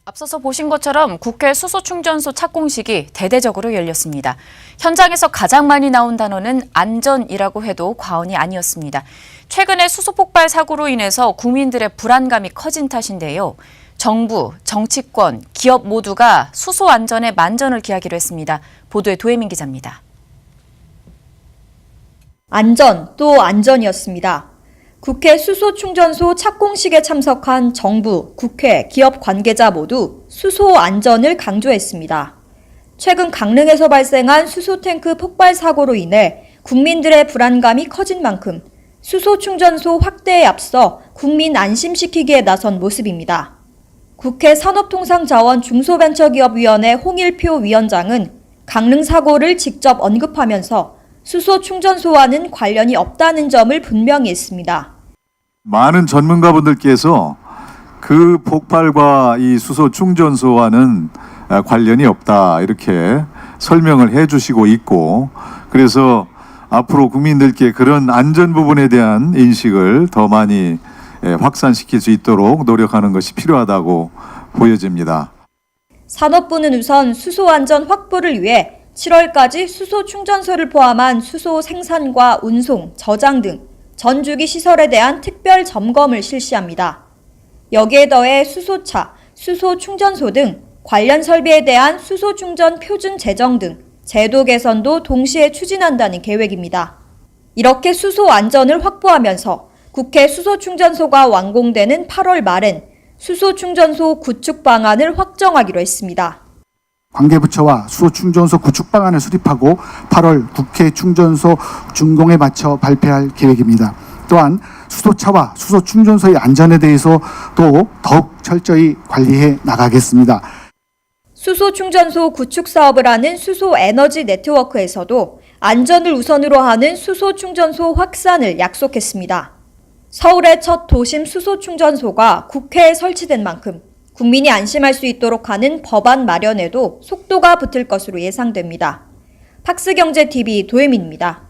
앞서서 보신 것처럼 국회 수소충전소 착공식이 대대적으로 열렸습니다. 현장에서 가장 많이 나온 단어는 안전이라고 해도 과언이 아니었습니다. 최근에 수소 폭발 사고로 인해서 국민들의 불안감이 커진 탓인데요. 정부, 정치권, 기업 모두가 수소 안전에 만전을 기하기로 했습니다. 보도에 도혜민 기자입니다. 안전 또 안전이었습니다. 국회 수소충전소 착공식에 참석한 정부, 국회, 기업 관계자 모두 수소 안전을 강조했습니다. 최근 강릉에서 발생한 수소탱크 폭발 사고로 인해 국민들의 불안감이 커진 만큼 수소충전소 확대에 앞서 국민 안심시키기에 나선 모습입니다. 국회 산업통상자원 중소벤처기업위원회 홍일표 위원장은 강릉 사고를 직접 언급하면서 수소충전소와는 관련이 없다는 점을 분명히 했습니다. 많은 전문가분들께서 그 폭발과 이 수소 충전소와는 관련이 없다 이렇게 설명을 해주시고 있고, 그래서 앞으로 국민들께 그런 안전 부분에 대한 인식을 더 많이 확산시킬 수 있도록 노력하는 것이 필요하다고 보여집니다. 산업부는 우선 수소 안전 확보를 위해 7월까지 수소 충전소를 포함한 수소 생산과 운송, 저장 등 전주기 시설에 대한 특별 점검을 실시합니다. 여기에 더해 수소차, 수소 충전소 등 관련 설비에 대한 수소 충전 표준 제정 등 제도 개선도 동시에 추진한다는 계획입니다. 이렇게 수소 안전을 확보하면서 국회 수소 충전소가 완공되는 8월 말엔 수소 충전소 구축 방안을 확정하기로 했습니다. 관계부처와 수소충전소 구축 방안을 수립하고 8월 국회 충전소 준공에 맞춰 발표할 계획입니다. 또한 수소차와 수소충전소의 안전에 대해서 또 더욱 철저히 관리해 나가겠습니다. 수소충전소 구축 사업을 하는 수소에너지 네트워크에서도 안전을 우선으로 하는 수소충전소 확산을 약속했습니다. 서울의 첫 도심 수소충전소가 국회에 설치된 만큼 국민이 안심할 수 있도록 하는 법안 마련에도 속도가 붙을 것으로 예상됩니다. 팍스경제TV 도혜민입니다.